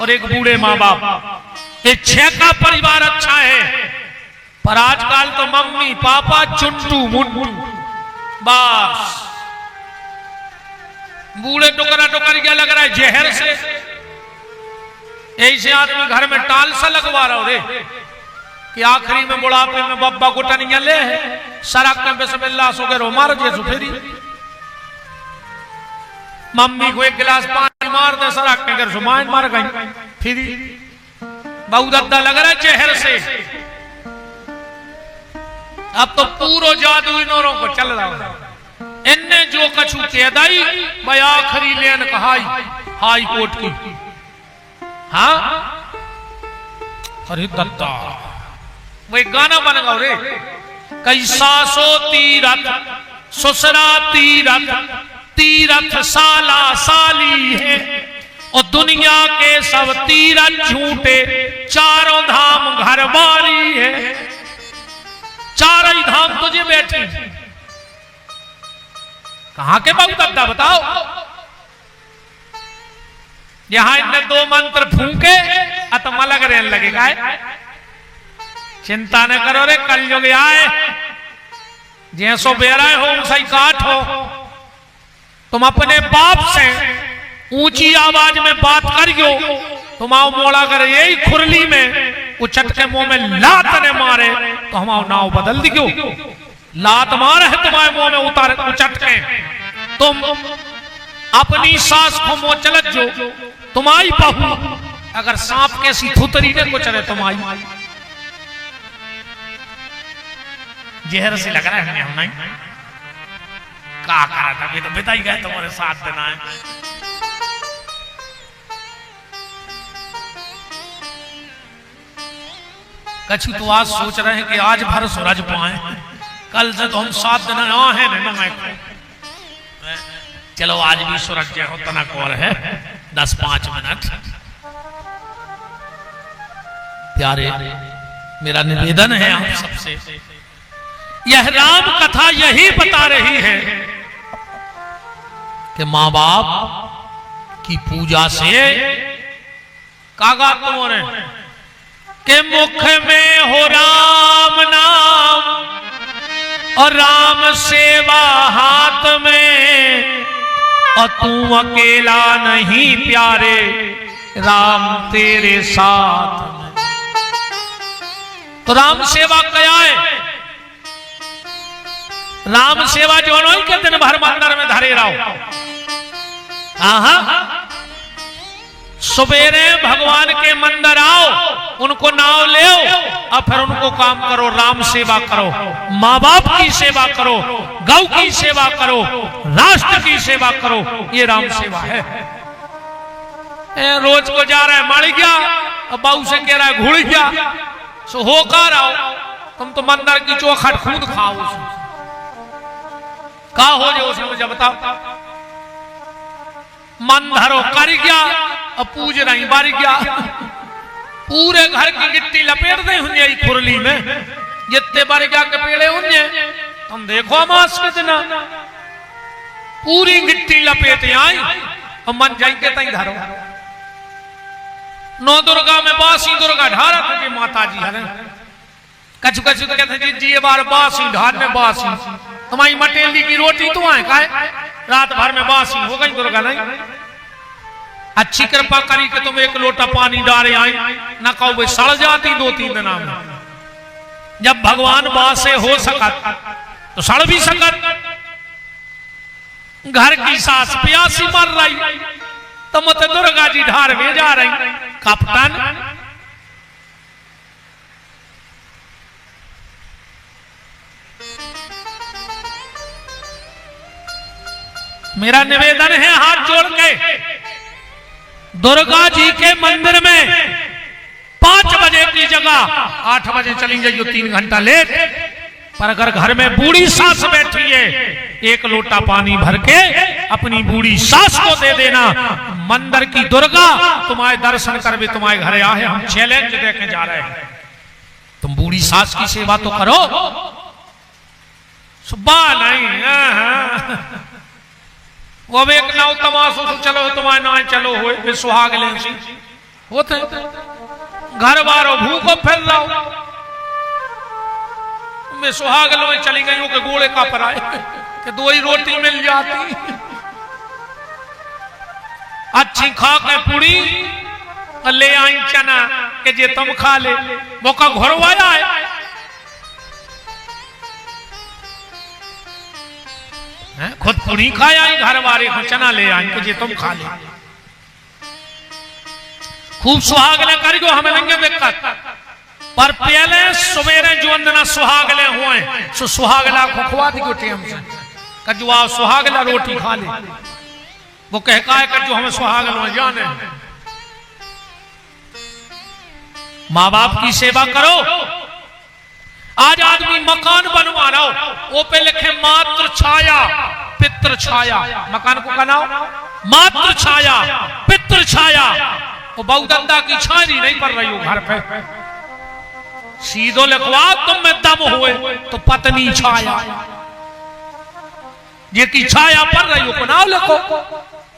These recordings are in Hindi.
और एक बूढ़े माँ बाप, ये 6 का परिवार अच्छा है। पर आजकल तो मम्मी पापा चुन्टू मुन्टू, बस बूढ़े टुकड़ा टुकड़िया लग रहा है जहर से। ऐसे आदमी घर में टाल सा लगवा रहा रे कि आखिरी में बुढ़ापे में बब्बा को टनिया ले सड़क में बिस्मिल्लाह सो के रो मार जैसो फेरी। मम्मी को एक गिलास पानी मार दे सड़क में कर सुमाइन मार गई फिर बहुत अद्दा लग रहा है जहर से। अब तो पूरा जादू इनोरों को चल रहा है। इनने जो कछु कहदाई भाई आखिरी लेन कहाई हाई कोर्ट की। हाँ अरे दत्ता वही गाना बन गया रे, कैसा सो तीरथ ससुरा तीरथ तीरथ साला साली है और दुनिया के सब तीरथ झूठे, चारों धाम घर वाली है। चारों ही धाम तुझे बैठी, कहां के बहुत अद्दा बताओ। यहां इनने 2 मंत्र फूके अतमा लग रहने लगेगा। चिंता न करो रे, कल युग आए जैसो बेरा हो सही काट हो। तुम अपने बाप से ऊंची आवाज में बात करियो, तुम आओ मोड़ा कर यही खुरली में उचट के मुंह में लात ने मारे तो हम आओ नाव बदल दियो। लात मारे है तुम्हारे मुंह में उतार उचट के, तुम अपनी सास को मुंह चलत जो तुम्हारी बहू अगर सांप के सी थुतरी ने को चले तुम्हारी जहर से लग रहा है। हम नहीं का करा था तो बिताई गए तुम्हारे साथ देना है। कछु तो आज सोच रहे हैं कि आज भर सूरज पाए, कल से तो हम 7 दिन है ना। चलो आज भी सूरज जय हो तना कौर है 10-5 मिनट। प्यारे मेरा निवेदन है आप सबसे, यह राम कथा यही बता रही है कि माँ बाप की पूजा से कागा तुम्हारे के मुख में हो राम नाम और राम सेवा हाथ में, और तू अकेला नहीं प्यारे राम तेरे साथ में। तो राम सेवा क्या है? राम सेवा जो नो के दिन भर मंदिर में धरे रहो। सवेरे भगवान के मंदिर आओ, उनको नाव ले और फिर उनको काम करो, राम सेवा करो, माँ बाप की सेवा करो, गौ की सेवा करो, राष्ट्र की सेवा करो। ये राम सेवा है। रोज को जा रहा है मर गया, अब बाऊ से कह रहा है घुड़ गया, सो होकर आओ। तुम तो मंदिर की चौखट खुद खाओ, का हो जो उसने मुझे बताओ। मंदिरों कर गया अब पूज रही बारी गया, पूरे घर की गिट्टी लपेट दे हुई खुरली में, जितने बारी गया के पेड़े हुए तुम देखो मास के दिन पूरी गिट्टी लपेट आई और मन जाएंगे तई धरो। 9 दुर्गा में बासी दुर्गा ढारा कि माता जी हरे कछु कछु तो कहते जी ये बार बासी ढार में बासी, तुम्हारी मटेली की रोटी तो आए का रात भर में बासी हो गई दुर्गा नहीं। अच्छी कृपा करी कि तुम 1 लोटा पानी डाले आई ना कहो वे सड़ जाती 2-3 दिन में। जब भगवान बासे हो सकत तो सड़ भी सकत। घर की सास प्यासी मर रही तो मत दुर्गा जी ढार में जा रही कप्तान। मेरा निवेदन है हाथ जोड़ के, दुर्गा जी के मंदिर में 5 बजे की जगह 8 बजे चली जाइए, 3 घंटा लेट। पर अगर घर में बूढ़ी सास बैठी है, 1 लोटा पानी भर के अपनी बूढ़ी सास को दे देना। मंदिर की दुर्गा तुम्हारे दर्शन कर भी तुम्हारे घर आए, हम चैलेंज देके जा रहे हैं। तुम बूढ़ी सास की सेवा तो करो, सुबह नहीं वो एक नाव तमाशो चलो तुम्हारे ना चलो हो सुहाग ले होते घर बारो भूखो फिर रहा मैं सुहाग लो चली गई हूं कि गोले का पर आए कि 2 ही रोटी मिल जाती अच्छी खा के पूरी ले आई चना के जे तुम खा ले मौका घरवाया है खुद पूरी खाया आई घर वाले को चना ले आई के जे तुम खा ले खूब सुहागले कर गो हमें लंगे दिक्कत पर पहले सवेरे जो अंदना सुहागले हुए सो सुहागला को खुआ दी टाइम से कजुआ सुहागला रोटी खा ले वो कहका है कि जो हमें सुहागल जाने माँ बाप की सेवा करो। आज आदमी मकान बनवा रहा हो वो पे लिखे मात्र छाया पितृ छाया मकान को बनाओ मात्र छाया पितृ छाया वो बहुदंदा की छाया नहीं पड़ रही हो घर पे सीधो लिखवा तुम में दम हुए तो पत्नी छाया ये की छाया पड़ रही हो को नाम लिखो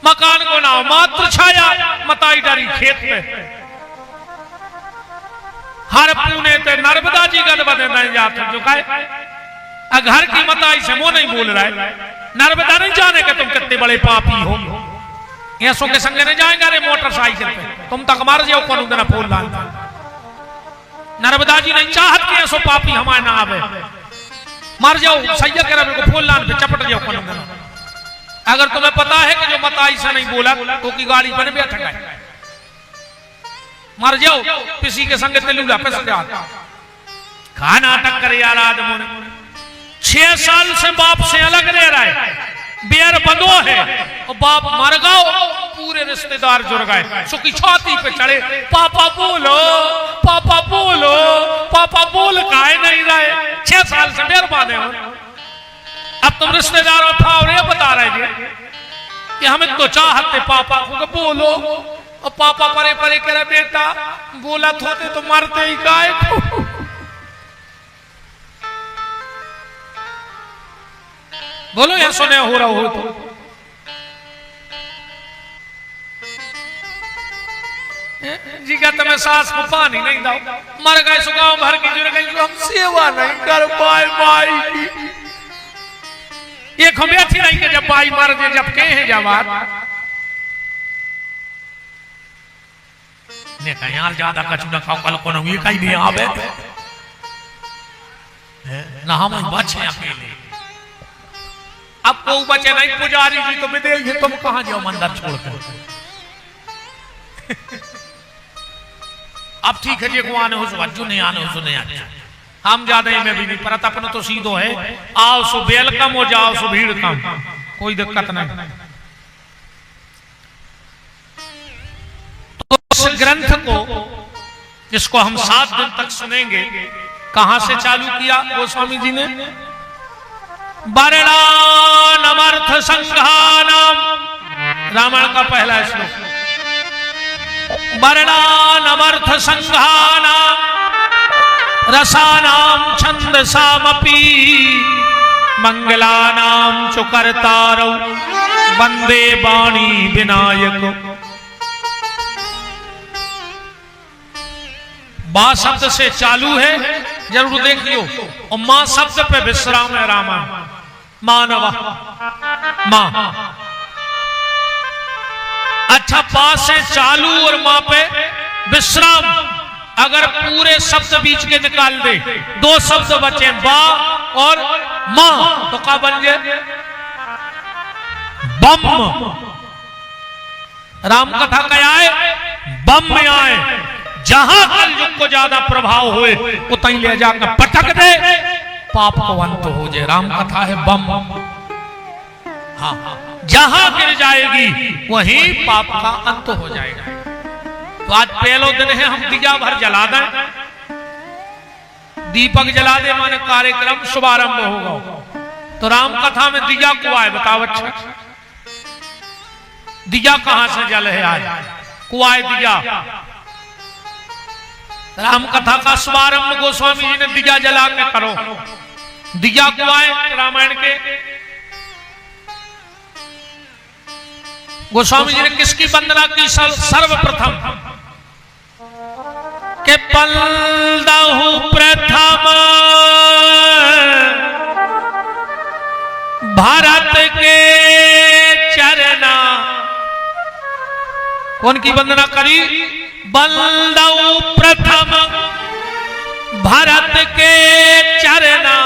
मकान को नाम मात्र छाया मताई डारी खेत में हर पुणे ते नर्मदा जी गद बदे नहीं जाते जो कहे घर की मताई से वो नहीं बोल रहा है नर्मदा नहीं जाने के तुम कितने बड़े पापी हो ऐसो के संगे नहीं जाएंगे अरे मोटरसाइकिल पे तुम तक मार जाओ कौन उधर फूल लाल नर्मदा जी नहीं चाहत कि ऐसो पापी हमारे ना आवे मर जाओ सैया के रब को फूल लाल पे चपट जाओ कौन उधर अगर तुम्हें पता है कि जो मताई से नहीं बोला तो की गाड़ी पर बैठ गए मर जाओ किसी के संग तेलुगा पे खाना नाटक करे यार आदमी 6 साल से बाप से अलग रह रहा है बेर बंदो है और बाप मर गओ पूरे रिश्तेदार जुड़ गए सुखी छाती पे चढ़े पापा बोलो पापा बोलो पापा बोल काहे नहीं रहे 6 साल से बेर बांधे हो अब तुम रिश्तेदारों था और ये बता रहे थे कि हमें तो चाहते पापा को बोलो और पापा परे परे करे बेटा बोला होते तो मरते ही गाय को बोलो या सुने हो रहा हो तो जी का तुम्हें सास को पानी नहीं दो मर गए सो गांव भर की जुड़ गई हम सेवा नहीं कर पाए माई की एक हम बैठी नहीं कि जब बाई मर दे जब कहे हैं जवाब ने कहा यार ज्यादा कछु न खाओ कल को ये कहीं नहीं आवे ना हम बचे अकेले अब को बचे नहीं पुजारी जी तो विदेश जी तुम कहां जाओ मंदिर छोड़कर अब ठीक है जी को आने हो सो नहीं आने हो सो नहीं आने हम ज्यादा में भी नहीं परत अपना तो सीधो है आओ सो वेलकम हो जाओ सो भीड़ कम कोई दिक्कत नहीं। तो इस ग्रंथ को जिसको हम 7 दिन तक सुनेंगे कहां से चालू किया गोस्वामी जी ने वर्णानमर्थ संघानाम रामायण का पहला श्लोक वर्णानमर्थ संघानाम रसानाम छंदसामपि मंगलानाम च कर्तारौ वंदे वाणी विनायक। बा शब्द से चालू है जरूर देखियो और मां शब्द पे विश्राम है रामायण मानव मां अच्छा बा से चालू और मां पे विश्राम अगर पूरे शब्द बीच के निकाल दे 2 शब्द बचे बा और मां तो क्या बन गए बम। राम कथा का आए बम में आए जहां कलयुग को ज्यादा प्रभाव हुए उतई ले जाकर पटक दे पाप को अंत हो जाए। राम कथा है बम हाँ जहां गिर जाएगी वहीं पाप का अंत हो जाएगा। तो आज पहलो दिन है हम दिया भर जला दें दीपक जला दे माने कार्यक्रम शुभारंभ होगा। तो राम कथा में दिया को आए बताओ अच्छा दिया कहां से जल है आज कुआए दिया राम कथा का शुभारंभ गोस्वामी जी ने दिया जला के करो दिया कुआए रामायण के गोस्वामी जी ने किसकी वंदना की सर्वप्रथम पलदहु प्रथम भारत के चरना। कौन की वंदना करी? बलदहु प्रथम भारत के चरना।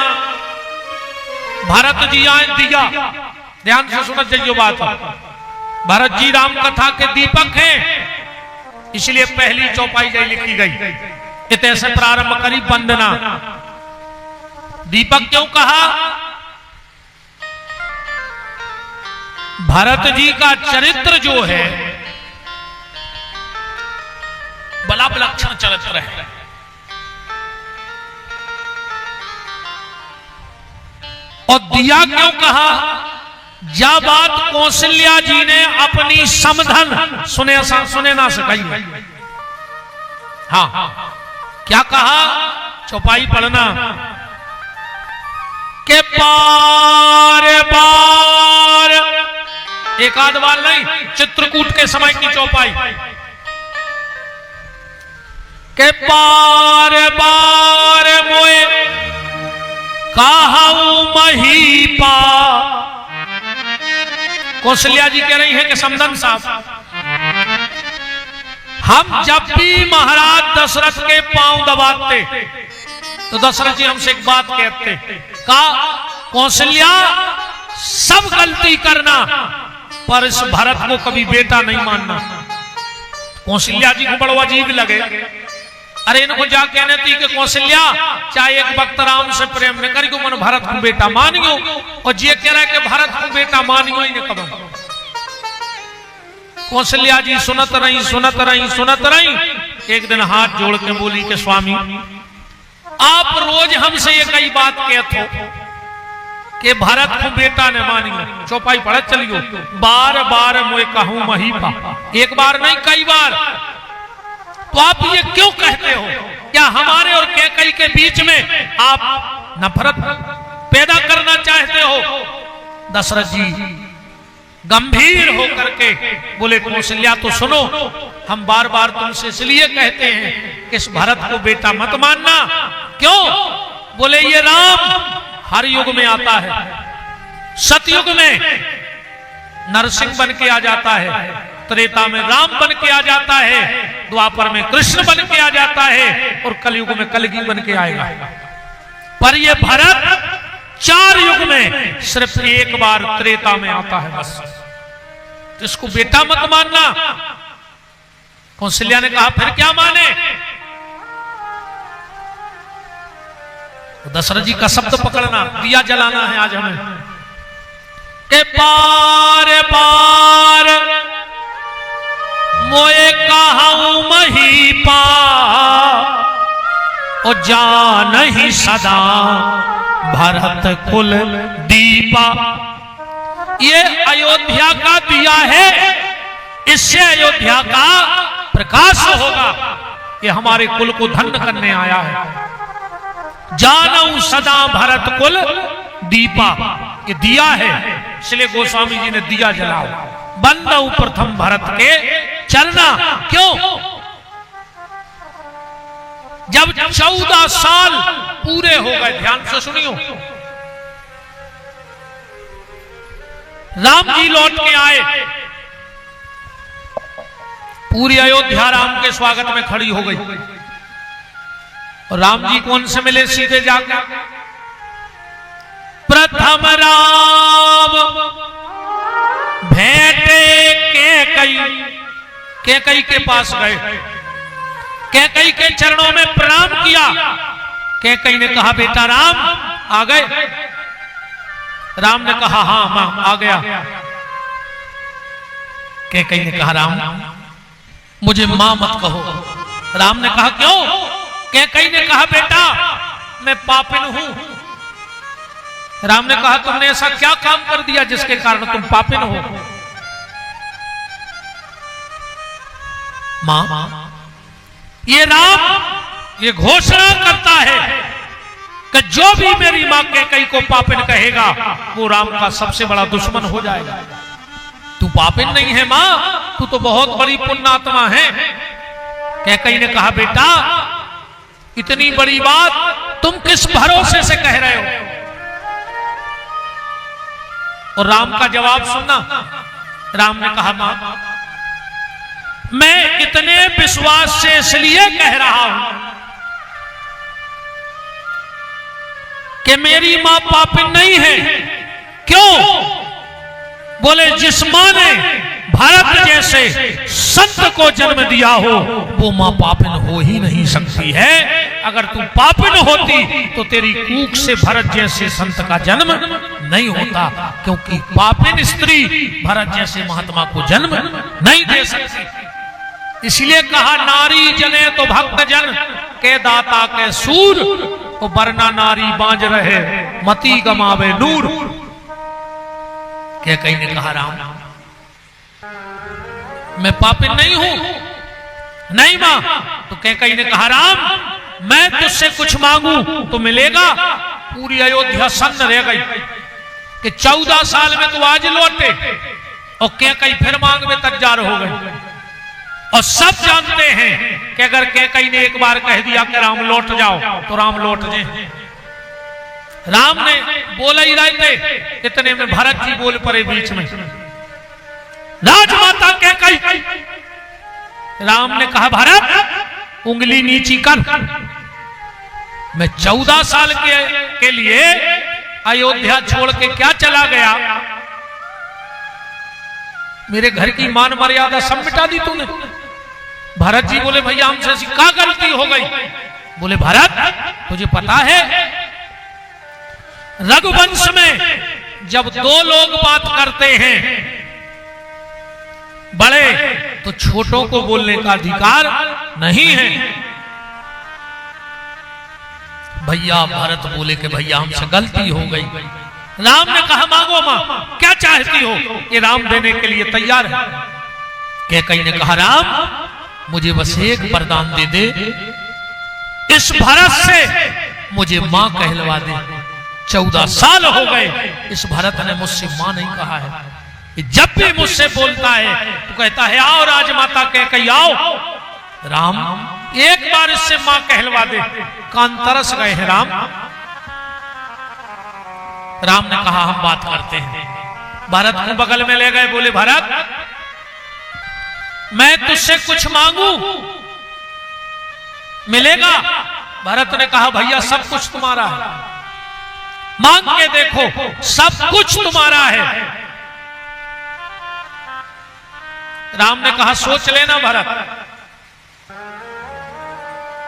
भारत जी आए दिया, ध्यान से सुनत जाइए बात। भरत जी राम कथा के दीपक हैं, इसलिए पहली चौपाई जय लिखी गई। इतने से प्रारंभ करी वंदना। दीपक क्यों कहा? भरत जी का चरित्र जो है बड़ा विलक्षण चरित्र है। और दिया क्यों कहा? जब बात कौशल्या जी ने अपनी समधन सुने ना सकाई। हाँ, क्या कहा? चौपाई पढ़ना के बार बार, एक आध बार नहीं, चित्रकूट के समय की चौपाई के बार बार मोए कहूं महीपा। कौशल्या जी कह रही है कि समधन साहब, हम जब भी महाराज दशरथ के पांव दबाते तो दशरथ जी हमसे एक बात कहते का, कौशल्या सब गलती करना पर इस भरत को कभी बेटा नहीं मानना। कौशल्या जी को बड़ा अजीब लगे। अरे इनको जा कहने थी कि कौशल्या चाहे एक वक्त राम से प्रेम न करियो, मन भरत को बेटा मानियो। और ये कह रहा है कि भरत को बेटा मानियो ही न कदम। कौशल्या जी सुनत रही। एक दिन हाथ जोड़ के बोली कि स्वामी, आप रोज हमसे ये कई बात कहते हो कि भरत को बेटा ने मानियो। चौपाई पढ़त चलियो, बार बार मोए कहूं महीपा। एक बार नहीं, कई बार। तो आप ये क्यों कहते हो? क्या हमारे और कैकई के बीच में आप नफरत पैदा करना चाहते हो? दशरथ जी गंभीर होकर के बोले, कौशल्या तो सुनो, हम बार बार तुमसे इसलिए कहते हैं कि इस भरत को बेटा मत मानना। क्यों? बोले ये राम हर युग में आता है। सतयुग में नरसिंह बन के आ जाता है, त्रेता में राम बन के आ जाता है, द्वापर में कृष्ण बन के आ जाता है और कलयुग में कलगी बन के आएगा। पर ये भरत 4 युग में सिर्फ एक बार त्रेता में आता है बस। तो इसको बेटा मत मानना। कौशल्या ने कहा फिर क्या माने? दशरथ जी का शब्द पकड़ना, दिया जलाना है आज हमें के बार बार मोए कहूं महीपा और जान ही सदा भरत कुल दीपा। ये अयोध्या का दिया है, इससे अयोध्या का प्रकाश होगा। ये हमारे कुल को धन्य करने आया है। जानऊ सदा भरत कुल दीपा, ये दिया है, इसलिए गोस्वामी जी ने दिया जलाओ। बंदऊ प्रथम भरत के चलना। क्यों? जब 14 साल पूरे हो गए, ध्यान से सुनियो, राम जी लौट के आए, पूरी अयोध्या राम के स्वागत में खड़ी हो गई। और राम जी कौन से मिले? सीधे जाकर प्रथम राम भेंटे कैकई के पास गए, कैकई के चरणों में प्रणाम किया। कैकई ने कहा बेटा राम आ गए? राम ने कहा हाँ मां आ गया। कैकई ने कहा राम मुझे मां मत कहो। राम ने कहा क्यों? कैकई ने कहा बेटा मैं पापिन हूं। राम ने कहा तुमने ऐसा क्या काम कर दिया जिसके कारण तुम पापिन हो? मां, ये राम ये घोषणा करता है कि जो भी मेरी मां कैकई को पापिन कहेगा वो राम का सबसे बड़ा दुश्मन हो जाएगा। तू पापिन नहीं है मां, तू तो बहुत बड़ी पुण्यात्मा है। कैकई ने कहा बेटा इतनी बड़ी बात तुम किस भरोसे से कह रहे हो? और राम का जवाब सुनना। राम ने कहा, मां, मैं इतने विश्वास से इसलिए कह रहा हूं कि मेरी मां पापिन नहीं है। क्यों? बोले, जिस मां ने भारत जैसे संत को जन्म दिया हो वो मां पापिन हो ही नहीं सकती है। अगर तू पापिन होती तो तेरी कूख से भरत जैसे संत का जन्म नहीं होता, क्योंकि पापिन स्त्री भरत जैसे महात्मा को जन्म नहीं दे सकती। इसलिए कहा, नारी जने तो भक्त जन के दाता के सूर, तो वरना नारी बांझ रहे मती गमावे नूर। क्या कहीं ने कहा, राम मैं पापिन नहीं हूं। नहीं मां। तो क्या कहीं ने कहा, राम मैं तुझसे कुछ मांगू तो मिलेगा? पूरी अयोध्या सन्न रह गई कि 14 साल में तो आज लौटे, और क्या कहीं फिर मांग में तैयार हो गए। और सब जानते हैं कि अगर कैकई ने एक बार कह दिया कि राम लौट जाओ तो राम लौट जाए। राम ने बोला ही रहते, इतने में भरत जी बोल पड़े बीच में, राजमाता कैकई। राम ने कहा, भरत उंगली नीची कर। मैं 14 साल के लिए अयोध्या छोड़ के क्या चला गया? मेरे घर की मान मर्यादा सब मिटा दी तूने। भरत जी बोले, भैया हमसे ऐसी क्या गलती हो गई? बोले, भरत तुझे पता है रघुवंश में जब 2 लोग बात करते हैं बड़े, तो छोटों को बोलने का अधिकार नहीं है। भैया भरत बोले कि भैया हमसे गलती हो गई। राम ने कहा, मांगो मां, क्या चाहती हो? ये राम देने के लिए तैयार है। कैकई ने कहा, राम मुझे बस एक वरदान दे दे, इस भरत से मुझे मां कहलवा दे। 14 साल हो गए इस भरत ने मुझसे मां नहीं कहा है। जब भी मुझसे बोलता है तो कहता है, आओ राजमाता कैकई आओ। राम एक बार इससे मां कहलवा दे। कान तरस गए हैं राम। राम ने कहा, हम बात करते हैं। भरत को बगल में ले गए, बोले, भरत मैं तुझसे कुछ मांगू मिलेगा? भरत ने कहा, भैया सब कुछ तुम्हारा है, मांग के देखो, सब कुछ तुम्हारा है। राम ने कहा, सोच लेना भरत।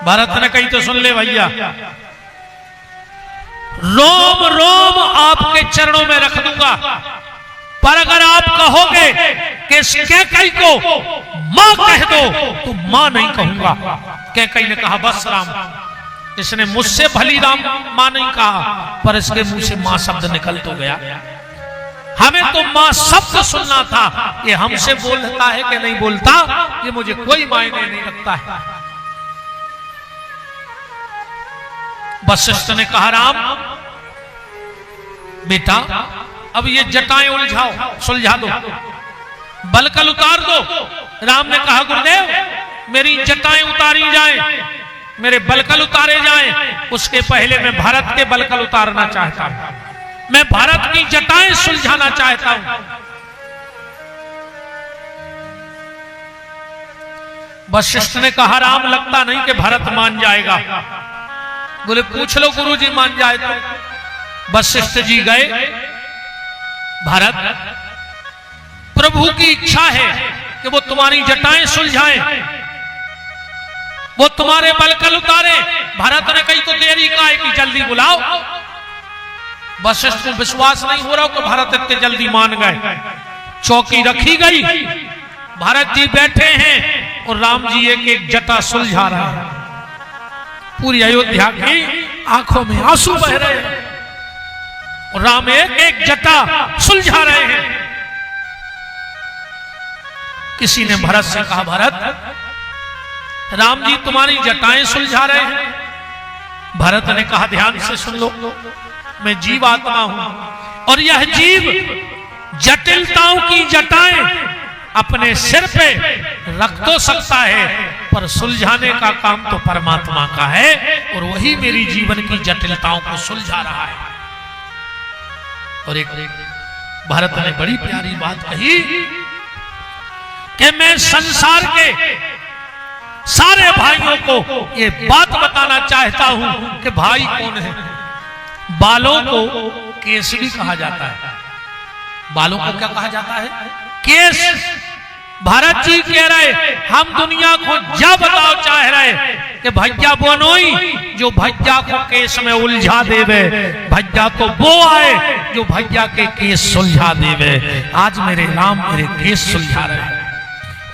भरत ने कही, तो सुन ले भैया, रोम रोम आपके चरणों में रख दूंगा, पर अगर आप कहोगे कि इस कैकई को मां कह दो तो मां नहीं कहूंगा। कैकई ने कहा, बस राम, इसने मुझसे भली राम मां नहीं कहा, पर इसके मुंह से मां शब्द निकल तो गया। हमें तो मां शब्द सुनना था, ये हमसे बोलता है कि नहीं बोलता ये मुझे कोई मायने नहीं रखता है। वशिष्ठ ने कहा, राम बेटा अब ये जटाएं उलझाओ, सुलझा दो, बलकल उतार दो। राम ने कहा, गुरुदेव मेरी जटाएं उतारी जाएं, मेरे बलकल उतारे जाएं, उसके पहले मैं भरत के बलकल उतारना चाहता हूं, मैं भरत की जटाएं सुलझाना चाहता हूं। वशिष्ठ ने कहा, राम लगता नहीं कि भरत मान जाएगा। बोले, पूछ लो गुरुजी मान जाए तो। वशिष्ठ जी गए, भरत प्रभु की इच्छा है कि वो तुम्हारी जटाएं सुलझाएं, वो तुम्हारे बलकल उतारे। भरत ने कही, तो देरी का है कि जल्दी बुलाओ। वशिष्ठ को विश्वास नहीं हो रहा कि भरत इतने जल्दी मान गए। चौकी रखी गई, भरत जी बैठे हैं और राम जी एक एक जटा सुलझा रहा है। पूरी अयोध्या की आंखों में आंसू बह रहे हैं और राम एक एक जटा सुलझा रहे हैं। किसी ने भरत से कहा, भरत राम जी तुम्हारी जटाएं सुलझा रहे हैं। भरत ने कहा, ध्यान से सुन लो, मैं जीव आत्मा हूं और यह जीव जटिलताओं की जटाएं अपने सिर पे रख तो सकता है, पर सुलझाने का काम तो परमात्मा का है और वही मेरी जीवन की जटिलताओं को सुलझा रहा है। और एक भरत ने बड़ी प्यारी बात कही कि मैं संसार के सारे भाइयों को ये बात बताना चाहता हूं कि भाई कौन है। बालों को केस भी कहा जाता है। बालों को क्या कहा जाता है? केस। भारत जी कह रहे हम दुनिया को जा बताओ चाह रहे कि भैया बोनोई जो भैया को केस में उलझा देवे, भैया तो वो आए जो भैया के केस सुलझा देवे। आज मेरे राम मेरे केस सुलझा रहे हैं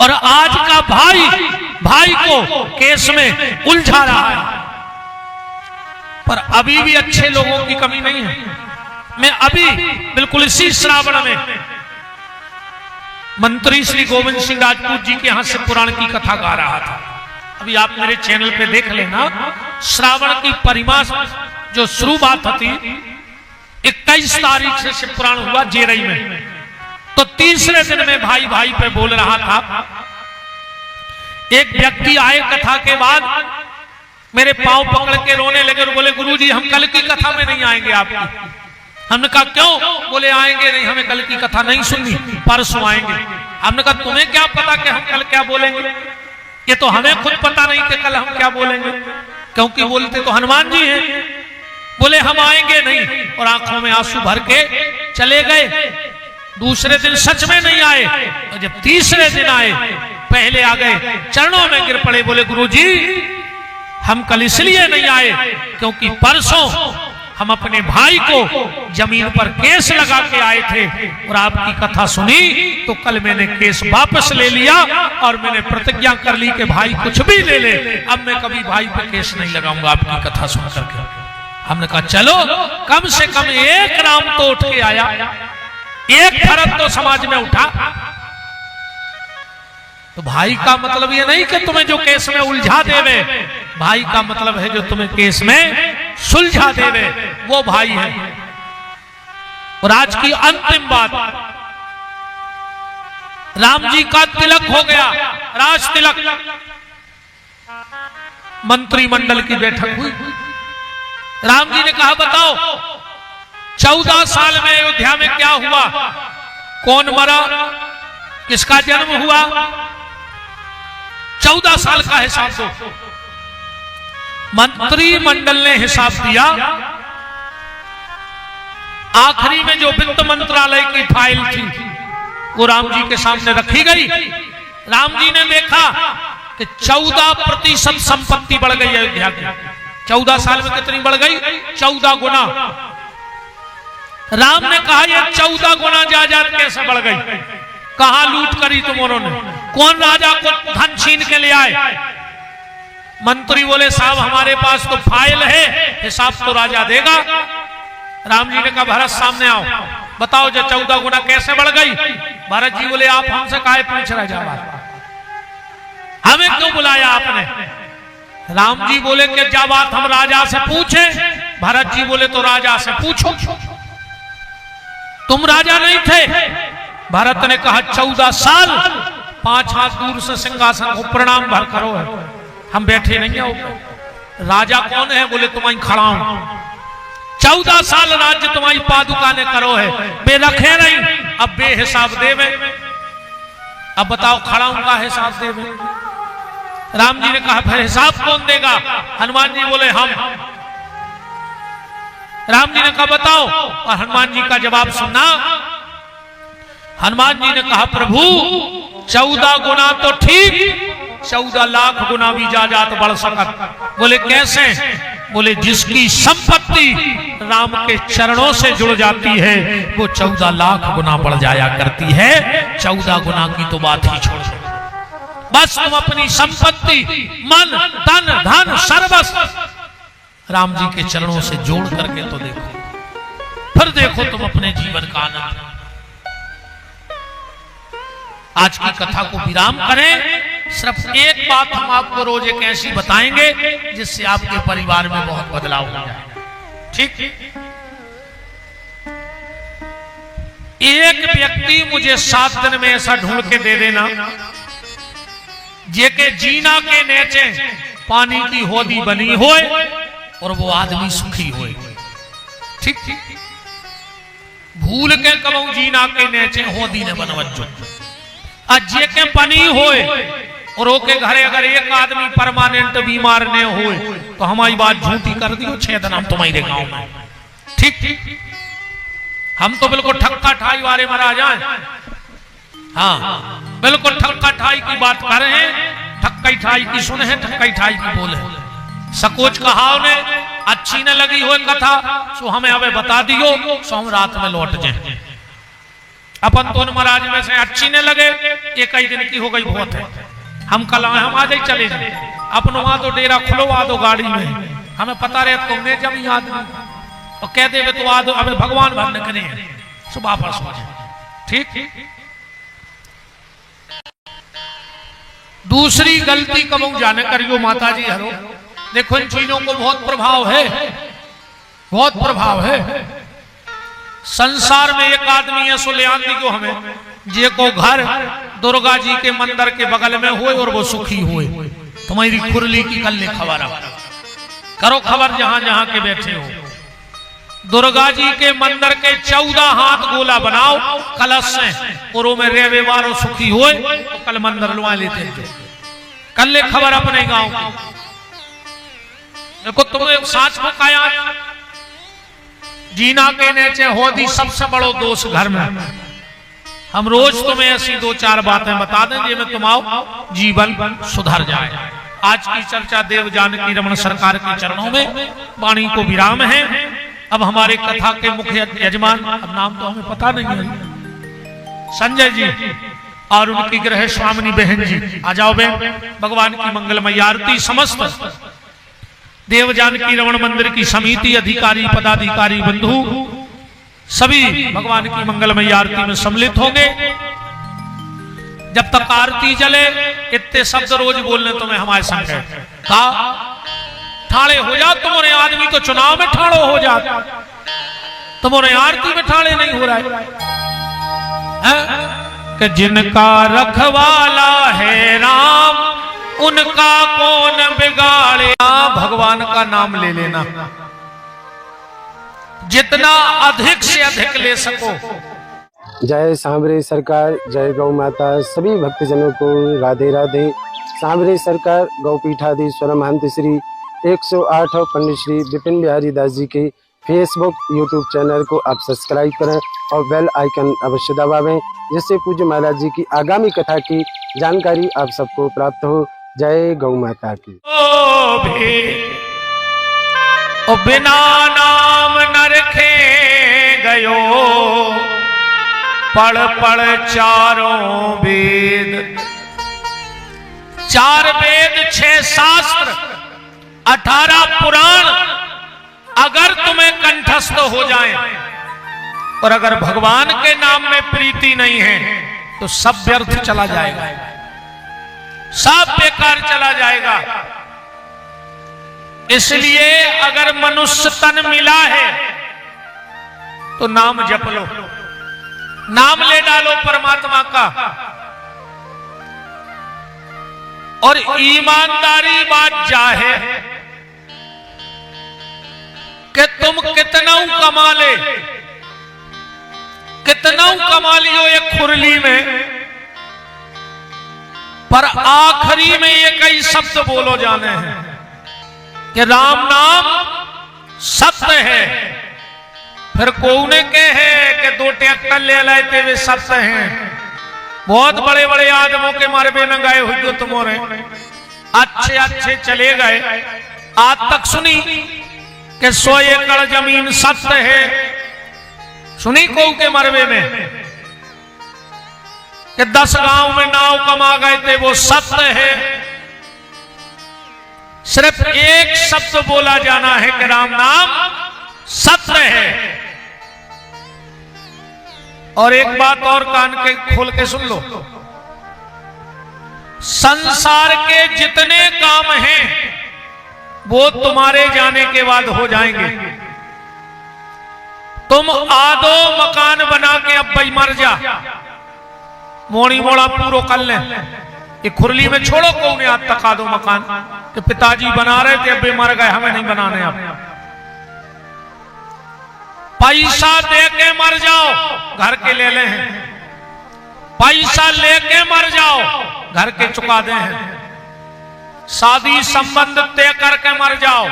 और आज का भाई भाई को केस में उलझा रहा है। पर अभी भी अच्छे लोगों की कमी नहीं है। मैं अभी बिल्कुल इसी श्रावण में मंत्री श्री गोविंद सिंह राजपूत जी के यहां से पुराण की कथा गा रहा था। अभी आप मेरे चैनल पे देख लेना। श्रावण की परिमास जो शुरुआत थी 21 तारीख से शिव पुराण हुआ जेरई में। तो तीसरे दिन में भाई भाई पे बोल रहा था। एक व्यक्ति आए कथा के बाद मेरे पांव पकड़ के रोने लगे और बोले गुरुजी हम कल की कथा में नहीं आएंगे आपकी। हमने कहा क्यों? बोले आएंगे नहीं, हमें कल की कथा नहीं सुननी, परसों आएंगे। हमने कहा तुम्हें क्या पता कि हम कल क्या बोलेंगे? ये तो हमें खुद पता नहीं कि कल हम क्या बोलेंगे, क्योंकि बोलते तो हनुमान जी हैं। बोले हम आएंगे नहीं और आंखों में आंसू भर के चले गए। दूसरे दिन सच में नहीं आए और जब तीसरे दिन आए पहले आ गए, चरणों में गिर पड़े, बोले गुरुजी हम कल इसलिए नहीं आए क्योंकि परसों हम अपने भाई को जमीन पर केस लगा के आए थे और आपकी कथा सुनी तो कल मैंने केस वापस ले लिया और मैंने प्रतिज्ञा कर ली कि भाई कुछ भी ले ले, अब मैं कभी भाई पे केस नहीं लगाऊंगा आपकी कथा सुन करके। हमने कहा चलो कम से कम एक राम तो उठ के आया, एक भरत तो समाज में उठा। तो भाई का मतलब ये नहीं कि तुम्हें जो केस में उलझा देवे, भाई का मतलब है जो तुम्हें केस में सुलझा देवे, वो भाई है। और आज की अंतिम बात, राम जी का तिलक हो गया, राज तिलक। मंत्रिमंडल की बैठक हुई। राम जी ने कहा बताओ 14 साल में अयोध्या में क्या हुआ, कौन मरा, किसका जन्म हुआ, 14 साल का हिसाब दो। मंत्रिमंडल ने हिसाब दिया। आखिरी में जो वित्त मंत्रालय की फाइल थी वो राम जी के सामने रखी गई। राम जी ने देखा कि 14% संपत्ति बढ़ गई अयोध्या की। 14 साल में कितनी बढ़ गई? 14 गुना। राम ने कहा ये 14 गुना जायदाद कैसे बढ़ गई? कहां लूट करी तुमों ने? कौन राजा को धन छीन के ले आए? मंत्री बोले साहब हमारे पास तो फाइल है, हिसाब तो राजा देगा। राम जी ने कहा भरत सामने आओ, बताओ जो 14 गुना कैसे बढ़ गई? भरत जी बोले आप हमसे काहे पूछ रहे जा, हमें क्यों बुलाया आपने? राम जी बोले कि जब बात हम राजा से पूछे। भरत जी बोले तो राजा से पूछो, तुम राजा नहीं थे। भरत ने कहा 14 साल 5 हाथ दूर से सिंहासन को प्रणाम भर करो है, हम बैठे नहीं हो। राजा कौन है? बोले तुम्हारी खड़ा हूं। 14 साल राज्य तुम्हारी पादुका ने करो है, बे रखे नहीं, अब बेहिसाब देवे। अब बताओ खड़ा हूं का हिसाब देवे? राम जी ने कहा फिर हिसाब कौन देगा? हनुमान जी बोले हम। राम जी ने कहा बताओ, और हनुमान जी का जवाब सुनना। हनुमान जी ने कहा प्रभु 14 गुना तो ठीक, 14 लाख गुना भी जायदाद बढ़ सकत। बोले कैसे? बोले जिसकी संपत्ति राम के चरणों से जुड़ जाती है वो 14 लाख गुना बढ़ जाया करती है। 14 गुना की तो बात ही छोड़ दो, बस तुम अपनी संपत्ति मन तन धन सर्वस्व राम जी के चरणों से जोड़ करके तो देखो, फिर देखो तुम अपने जीवन का आनंद। आज की कथा को विराम करें। सिर्फ एक बात हम आपको रोज एक ऐसी बताएंगे जिससे आपके परिवार में बहुत बदलाव हो जाए। ठीक? एक व्यक्ति मुझे 7 दिन में ऐसा ढूंढ के दे देना जेके जीना के नीचे पानी की होदी बनी होए और वो आदमी सुखी होए। ठीक ठीक, भूल के कबू जीना के नीचे होदी ने बनवजो अजे के बनी होए और ओके घरे अगर एक आदमी परमानेंट बीमार ने होए तो हमारी बात झूठी कर दियो 6 दिन हम तुम्हारे गांव में। ठीक ठीक, हम तो बिल्कुल ठक्का ठाई वाले मरा जाए। हाँ बिल्कुल ठक्का ठाई की बात कर रहे हैं, ठक्का ठाई की सुने हैं, ठक्का ठाई की बोले। सकोच कहाव ने अच्छी न लगी हो कथा सो हमें हमें बता दियो, सो हम रात में लौट जाए। अपन तो महाराज में से अच्छी न लगे, एक ही दिन की हो गई बहुत है, हम कल हम आज ही चले जाए। अपन वहां तो डेरा खुलवा दो गाड़ी में, हमें पता रहे तुमने जब याद और कह दे तो आ दो, अबे भगवान भरने करे सो वापस हो जाए। ठीक, दूसरी गलती कबू जाने करियो माता जी हरो, देखो इन चीजों को बहुत प्रभाव है, बहुत प्रभाव है। संसार में एक आदमी है सुलियान दी को हमें जे को घर दुर्गा जी के मंदिर के बगल में हुए और वो सुखी हुए। तुम्हारी खुरली की कल खबर करो, खबर जहां जहां के बैठे हो। दुर्गा जी के मंदिर के 14 हाथ गोला बनाओ कलश से और में रेवे वारो सुखी हुए तो कल मंदिर लुआ लेते थे। कल खबर अपने गांव की देखो, तुम्हें साच को काया जीना के नीचे होदी सबसे बड़ो दोष घर में। हम रोज तुम्हें ऐसी 2-4 बातें बता दें जिनमें तुम्हारा जीवन सुधर जाए। आज की चर्चा देव जानकी रमन सरकार के चरणों में, वाणी को विराम है। अब हमारे कथा के मुख्य यजमान, अब नाम तो हमें पता नहीं है, संजय जी और उनकी गृह स्वामिनी बहन जी आ जाओ बहन। भगवान की मंगलमय आरती समस्त देव जानकी रमन मंदिर की समिति, अधिकारी पदाधिकारी बंधु सभी भगवान की मंगलमय आरती में सम्मिलित होंगे। जब तक आरती जले इतने शब्द रोज बोलने तुम्हें हमारे संग का ठाड़े हो जा। तुम्हारे आदमी तो चुनाव में ठाड़ो हो जा, तुम्हारे आरती में ठाड़े नहीं हो रहा है। कि जिनका रखवाला है राम उनका कौन बिगाड़े। भगवान का नाम ले लेना, जितना अधिक से अधिक ले सको। जय सांवरे सरकार, जय गौ माता। सभी भक्तजनों को राधे राधे। सांवरे सरकार गौपीठाधीश्वर महंत श्री 108 पंडित श्री विपिन बिहारी दास जी के फेसबुक यूट्यूब चैनल को आप सब्सक्राइब करें और बेल आइकन अवश्य दबावें, जिससे पूज्य महाराज जी की आगामी कथा की जानकारी आप सबको प्राप्त हो। जय गौ माता की। ओ बिना नाम न रखे गयो, पढ़ पढ़ चारों वेद। 4 वेद 6 शास्त्र 18 पुराण अगर तुम्हें कंठस्थ हो जाएं और अगर भगवान के नाम में प्रीति नहीं है तो सब व्यर्थ चला जाएगा, सब बेकार चला जाएगा। इसलिए अगर मनुष्य तन मिला है तो नाम जप लो, नाम ले डालो परमात्मा का। और ईमानदारी बात जाहे कि तुम कितना कमा ले, कितना कमा लियो एक खुरली में, पर आखिरी में ये कई शब्द बोलो जाने हैं कि राम नाम सत्य है। फिर कौने के है कि 2 ट्रैक्टर ले लाते वे सत्य हैं। बहुत बड़े बड़े आदमों के मरबे में गए हुए तुम्हारे, अच्छे अच्छे चले गए। आज तक सुनी कि 100 एकड़ जमीन सत्य है, सुनी कौ के मरबे में कि 10 गांव में नाव कमा गए थे, वो सत्य है। सिर्फ एक शब्द बोला जाना है कि राम नाम सत्य है। और एक बात और कान के खोल के सुन लो, संसार के जितने काम हैं वो तुम्हारे जाने के बाद हो जाएंगे। तुम आधो मकान बना के अब भाई मर जा, मोड़ी मोड़ा पूरो कर ले, ये खुरली में छोड़ो कौन आज तका दो मकान कि पिताजी बना रहे थे अबे मर गए हमें नहीं बनाने अब। पैसा दे के मर जाओ घर के ले ले हैं, पैसा लेके मर जाओ घर के चुका दे हैं, शादी संबंध तय करके मर जाओ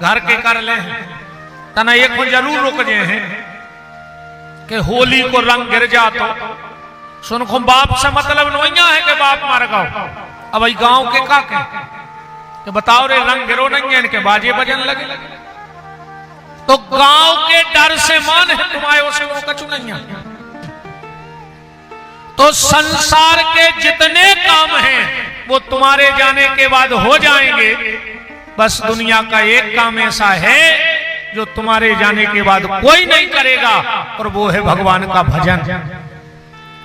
घर के कर ले हैं। तना एक को जरूर रुक जाए हैं कि होली को रंग गिर जा तो सुन को बाप से मतलब नहीं है कि बाप मर गओ। अब गांव के का के बताओ रे रंग गिरो नहीं है इनके बाजे बजन लगे तो गांव के डर से मान है तुम्हारे उसे कछु नहीं है। तो संसार के जितने काम हैं वो तुम्हारे जाने के बाद हो जाएंगे, बस दुनिया का एक काम ऐसा है जो तुम्हारे जाने के बाद कोई नहीं करेगा और वो है भगवान का भजन।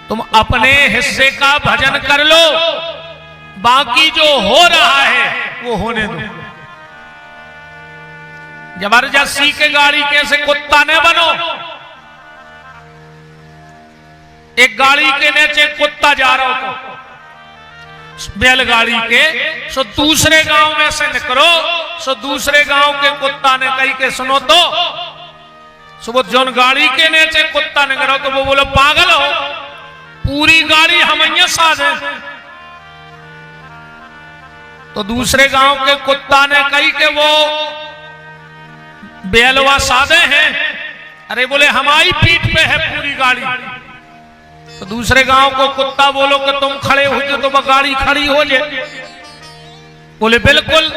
तुम अपने हिस्से का भजन कर लो, बाकी जो हो रहा है वो होने दो। जबरदस्ती के गाड़ी कैसे कुत्ता न बनो। एक गाड़ी के नीचे कुत्ता जा रहा हो बैलगाड़ी के सो दूसरे गांव में से निकलो सो दूसरे गांव के कुत्ता ने कही के सुनो तो सुबह जोन गाड़ी के नीचे कुत्ता ने करो तो वो बोलो पागल हो पूरी गाड़ी हम साध है। तो दूसरे गांव के कुत्ता ने कही के वो बैलवा साधे हैं। अरे बोले हमारी पीठ पे है पूरी गाड़ी। तो दूसरे गांव को कुत्ता बोलो कि तुम खड़े हो जाओ तो गाड़ी खड़ी हो जाए। बोले बिल्कुल।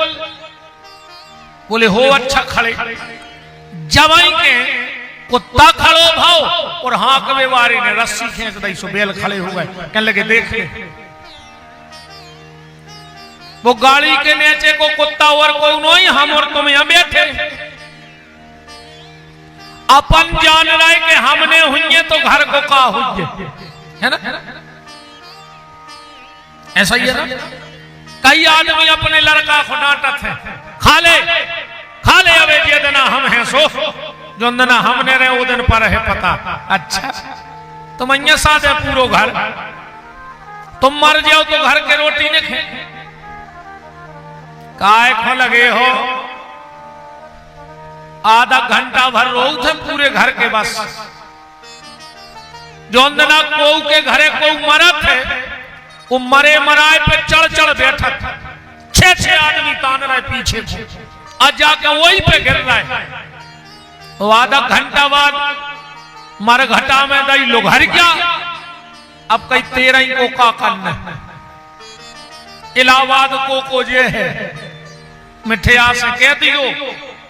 बोले हो अच्छा खड़े। जब के कुत्ता खड़ो भाव और हाकवे वारी ने रस्सी खींच दी सो बैल खड़े हो गए। कहने लगे देख ले वो गाड़ी के नीचे को कुत्ता और कोई नहीं हम और तुम यहां बैठे। अपन जान रहे कि हमने हुई तो घर को का हुई है ना, ऐसा ही है ना। कई आदमी अपने लड़का को डांटत है खा ले अबे जे देना हम हैं सो जो देना हमने रहे वो दिन पर है पता। अच्छा तुम अन्य साथ है पूरो घर तुम मर जाओ तो घर के रोटी ने खे काय खो लगे हो। आधा घंटा भर रो थे पूरे घर के बस जोंदना को के घरे को मरत है वो मरे मराए पे चढ़ चढ़ बैठा था। 6 आदमी तान रहे पीछे और जाके वही पे गिर रहा है। तो आधा घंटा बाद मरघटा में दई लोग हर गया। अब कई 13 को का करना इलाहाबाद को जे है मिठिया से कह दियो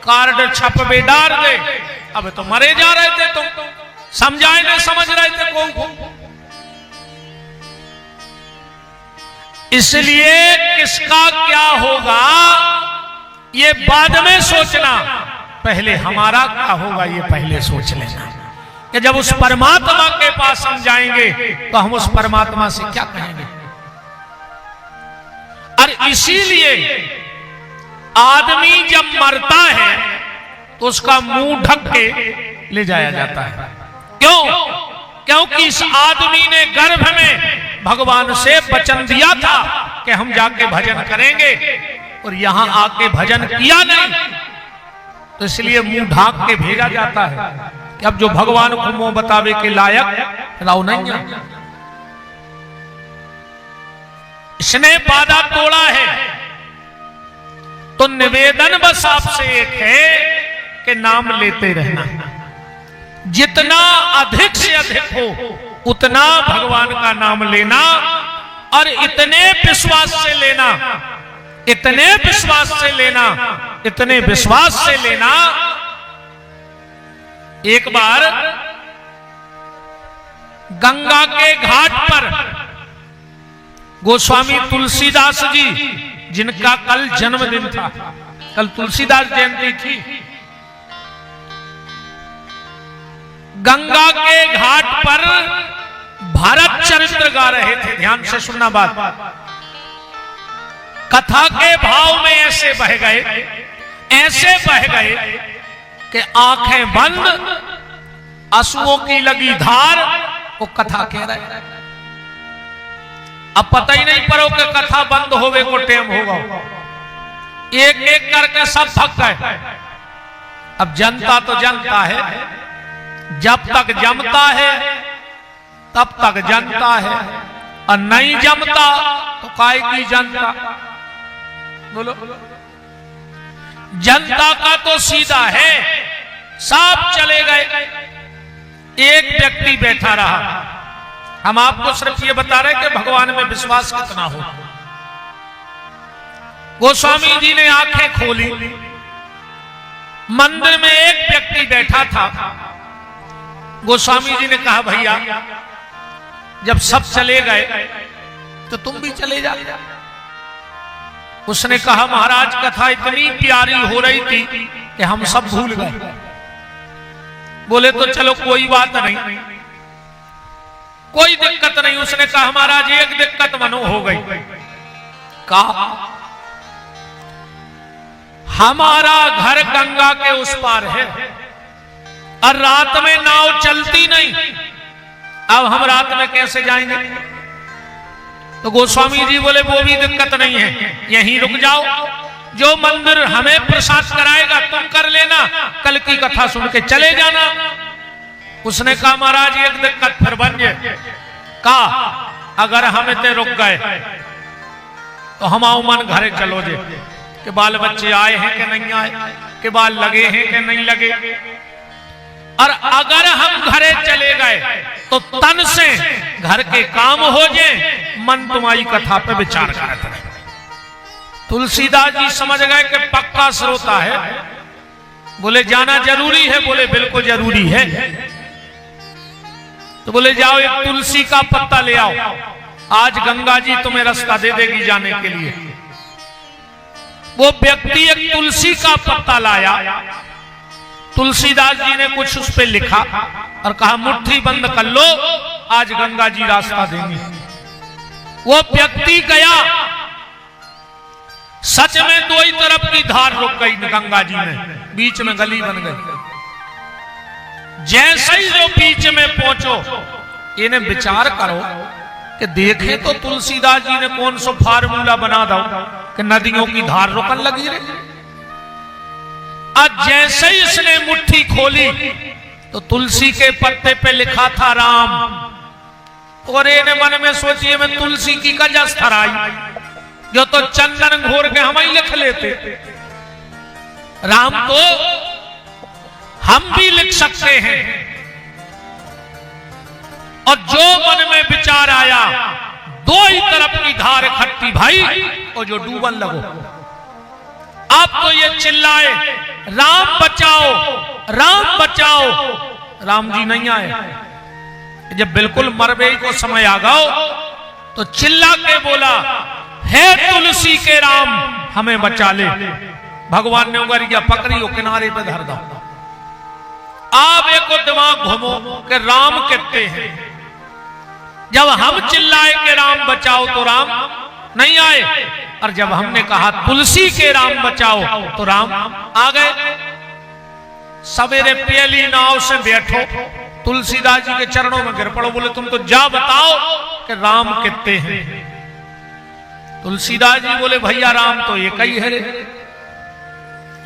कार्ड छप बेडार दे। अब तो मरे जा रहे थे तुम समझाए नहीं समझ रहे थे को। इसलिए किसका क्या होगा ये बाद में सोचना, पहले हमारा क्या होगा ये पहले सोच लेना। कि जब उस परमात्मा के पास हम जाएंगे तो हम उस परमात्मा से क्या कहेंगे। और इसीलिए आदमी जब मरता है तो उसका मुंह ढक के ले जाया जाता है। क्यों? क्योंकि इस आदमी ने गर्भ में भगवान से वचन दिया था कि हम जाके भजन करेंगे और यहां आके भजन किया नहीं, तो इसलिए मुंह ढाक के भेजा जाता है कि अब जो भगवान को मुंह बतावे के लायक लाओ नहीं है। इसने वादा तोड़ा है तो निवेदन बस आपसे एक है कि नाम लेते रहना। जितना अधिक से अधिक हो उतना भगवान का नाम लेना और इतने विश्वास से लेना, इतने विश्वास से लेना, इतने विश्वास से लेना। एक बार गंगा के घाट पर गोस्वामी तुलसीदास जी जिनका कल जन्मदिन था, कल तुलसीदास जयंती थी, गंगा के घाट पर भारत चरित्र गा रहे थे। ध्यान से सुनना बात। कथा के भाव में ऐसे बह गए कि आंखें बंद, आंसुओं की लगी धार, वो कथा कह रहे। अब पता ही नहीं पड़ो कि कथा बंद होवे को टेम होगा, एक एक करके सब थक गए। अब जनता तो जनता है, जब तक जमता है तब तक जनता है, और नहीं जमता तो काय की जनता। बोलो, जनता का तो सीधा है, सब चले गए, एक व्यक्ति बैठा रहा। हम आपको सिर्फ ये बता रहे कि भगवान में विश्वास कितना हो। गोस्वामी जी ने आंखें खोली, मंदिर में एक व्यक्ति बैठा था। गोस्वामी जी ने कहा भैया जब सब चले गए तो तुम भी चले जा। उसने कहा महाराज कथा इतनी प्यारी हो रही थी कि हम सब भूल गए। बोले तो चलो कोई बात नहीं, कोई दिक्कत नहीं। उसने कहा महाराज एक दिक्कत मनो हो गई। कहा हमारा घर गंगा के उस पार है और रात में नाव चलती नहीं, अब हम रात में कैसे जाएंगे? तो गोस्वामी जी बोले वो भी दिक्कत नहीं है, यहीं रुक जाओ, जो मंदिर हमें प्रसाद कराएगा तुम कर लेना, कल की कथा सुन के चले जाना। उसने कहा महाराज एक दिक्कत फिर बन जाए। कहा अगर हम इतने रुक गए तो हम आओ मन घरे चलो जे, कि बाल बच्चे आए हैं कि नहीं आए, कि बाल लगे हैं कि नहीं लगे। और अगर हम घरे चले गए तो तन से घर के काम हो जाए, मन तुम्हारी कथा पे विचार करता है। तुलसीदास जी समझ गए कि पक्का श्रोता है। बोले जाना जरूरी है? बोले बिल्कुल जरूरी है। तो बोले जाओ एक तुलसी का पत्ता ले आओ, आज गंगा जी तुम्हें रास्ता दे देगी जाने के लिए। वो व्यक्ति एक तुलसी का पत्ता लाया। तुलसीदास जी ने कुछ उस पे लिखा और कहा मुट्ठी बंद कर लो, आज गंगा जी रास्ता देंगे। वो व्यक्ति गया, सच में दो ही तरफ की धार रुक गई गंगा जी में, बीच में गली बन गई। जैसे ही जो बीच में पहुंचो, इन्हें विचार करो कि देखे तो तुलसीदास जी ने कौन सा फार्मूला बना दो कि नदियों की धार रुकन लगी रही। आज जैसे ही इसने मुट्ठी खोली तो तुलसी के पत्ते पे लिखा था राम। और इन्हें मन में सोचिए मैं तुलसी की कजस थराई, जो तो चंदन घोर के हम ही लिख लेते। राम तो हम भी लिख सकते हैं। और जो मन में विचार आया, दो ही तरफ की धार इकट्ठी भाई, और जो डूबन लगो। आप तो ये चिल्लाए राम बचाओ, राम बचाओ, राम जी नहीं आए। जब बिल्कुल मरबे को समय आ गया तो चिल्ला के बोला हे तुलसी के राम हमें बचा ले। भगवान ने उंगलियां पकड़ी और किनारे पे धर दो। आप एक दिमाग घूमो कि राम कहते हैं। जब हम चिल्लाए कि राम बचाओ तो राम नहीं आए, और जब हमने कहा तुलसी के राम बचाओ तो राम आ गए। सवेरे पहली नाव से बैठो, तुलसीदास जी के चरणों में गिर पड़ो, बोले तुम तो जा बताओ कि राम कितने हैं। तुलसीदास जी बोले भैया राम तो एक ही है रे।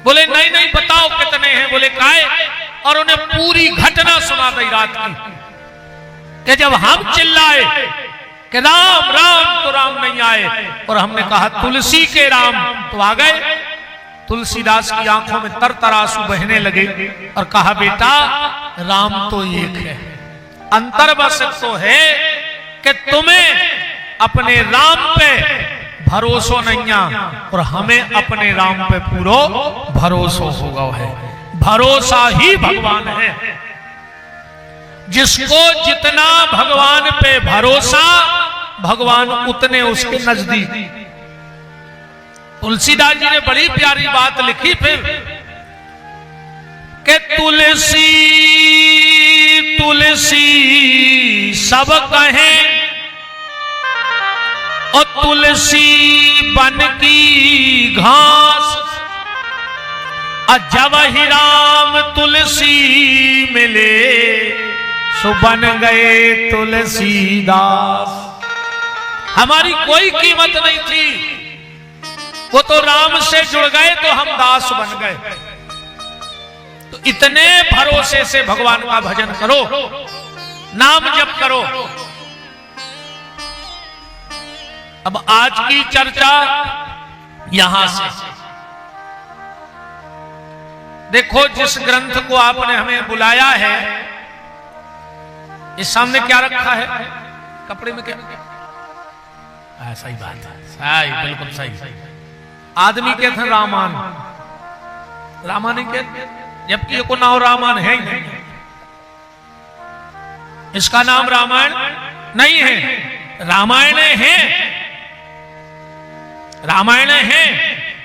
बोले नहीं नहीं बताओ कितने हैं। बोले काहे? और उन्हें पूरी घटना सुना दी रात की कि जब हम चिल्लाए कि राम राम तो राम नहीं आए, और हमने कहा तुलसी के राम तो आ गए। तुलसीदास की आंखों में तर आंसू बहने लगे और कहा बेटा राम तो एक है, अंतर बस तो है कि तुम्हें अपने राम पे भरोसा नहीं है और हमें अपने राम पे पूरा भरोसा होगा है। भरोसा ही भगवान है। जिसको जितना भगवान पे भरोसा, भगवान उतने उसके नजदीक। तुलसीदास जी ने बड़ी प्यारी बात लिखी फिर कि तुलसी तुलसी सब कहें और तुलसी बन की घास, जब ही राम तुलसी मिले सो बन गए तुलसीदास। हमारी कोई कीमत नहीं थी, वो तो राम से जुड़ गए तो हम दास बन गए। तो इतने भरोसे से भगवान का भजन करो, नाम जप करो। अब आज की चर्चा यहां से देखो, जिस ग्रंथ को आपने हमें बुलाया है, इस सामने क्या रखा है? कपड़े में क्या? सही बात है, सही, बिल्कुल सही। आदमी कहते हैं रामायण, रामायण कहते, जबकि ये को नाम रामायण है ही नहीं। इसका नाम रामायण नहीं है, रामायण है, रामायण है।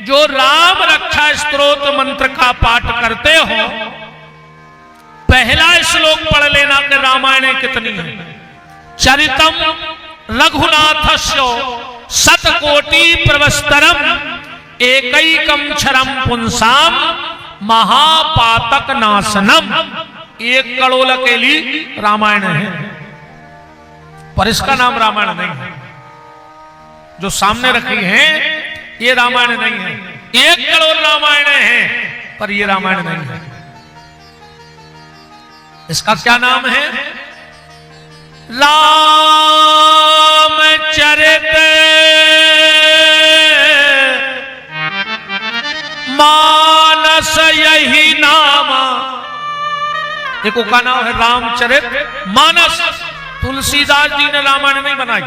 जो राम रक्षा स्तोत्र मंत्र का पाठ करते हो, पहला श्लोक पढ़ लेना कि रामायण कितनी है। चरितम रघुनाथस्य शतकोटि प्रवस्तरम एकैकम क्षरम पुंसाम महापातक नाशनम। 1 करोड़ अकेली रामायण है, पर इसका नाम रामायण नहीं है। जो सामने रखी है ये रामायण नहीं है। 1 करोड़ रामायण है, पर ये रामायण नहीं है। इसका क्या नाम है? रामचरित मानस, यही नाम। देखो का नाम है रामचरित मानस। तुलसीदास जी ने रामायण नहीं बनाई,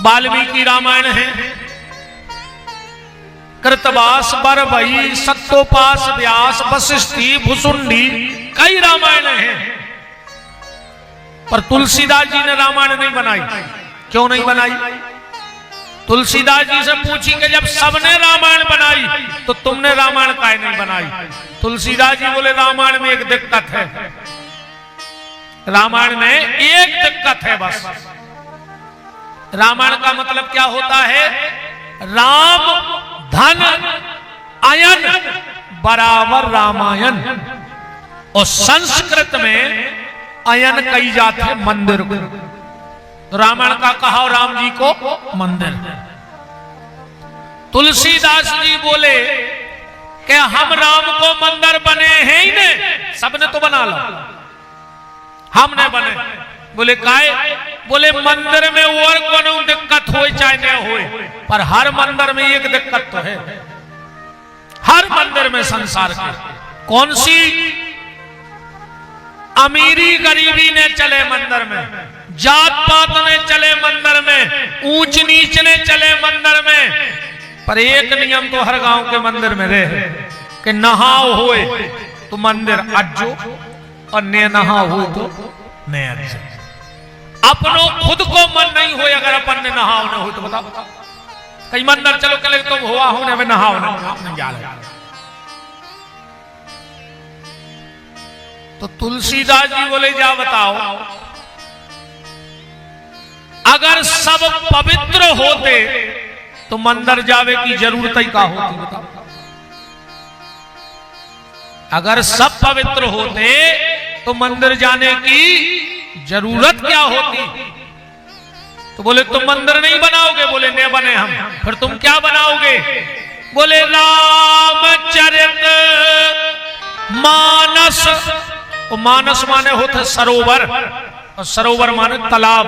वाल्मीकि रामायण है, कृतवास, बरबई, सत्तोपास, व्यास, वशिष्ठी, भुसुंडी, कई रामायण हैं, पर तुलसीदास जी ने रामायण नहीं बनाई। क्यों नहीं बनाई? तुलसीदास जी से पूछी कि जब सबने रामायण बनाई तो तुमने रामायण काहे नहीं बनाई? तुलसीदास जी बोले रामायण में एक दिक्कत है, रामायण में एक दिक्कत है बस। रामायण का मतलब क्या होता है? राम धन अयन बराबर रामायण। और संस्कृत में अयन कही जाते हैं मंदिर को। तो रामायण का कहा राम जी को मंदिर। तुलसीदास जी बोले कि हम राम को मंदिर बने हैं ही नहीं, सबने तो बना लो, हमने बने। बोले काहे? बोले मंदिर में और कोनो दिक्कत हो चाहे न हो, पर हर मंदिर में एक दिक्कत तो है। हर मंदिर में संसार के कौन सी? अमीरी गरीबी ने चले मंदिर में, जात पात ने चले मंदिर में, ऊंच नीच ने चले मंदिर में, पर एक नियम तो हर गांव के मंदिर में रहे कि नहाओ होए तो मंदिर अज्जो और ने नहाओ हो तो ने अज्जो। अपनों खुद को मन नहीं हो, अगर अपन ने नहाओ न हो तो बताओ। कई मंदिर चलो कल तुम हुआ होने में नहाओ नहीं जा रहे। तो तुलसीदास जी बोले जा बताओ, अगर सब पवित्र होते तो मंदिर जावे की जरूरत ही का होती? बताओ। अगर सब पवित्र होते तो मंदिर जाने की जरूरत क्या होती? तो बोले तुम मंदिर नहीं बनाओगे? बोले नहीं बने हम। फिर तुम क्या बनाओगे? बोले रामचरित मानस। और मानस माने होते सरोवर, और सरोवर माने तालाब।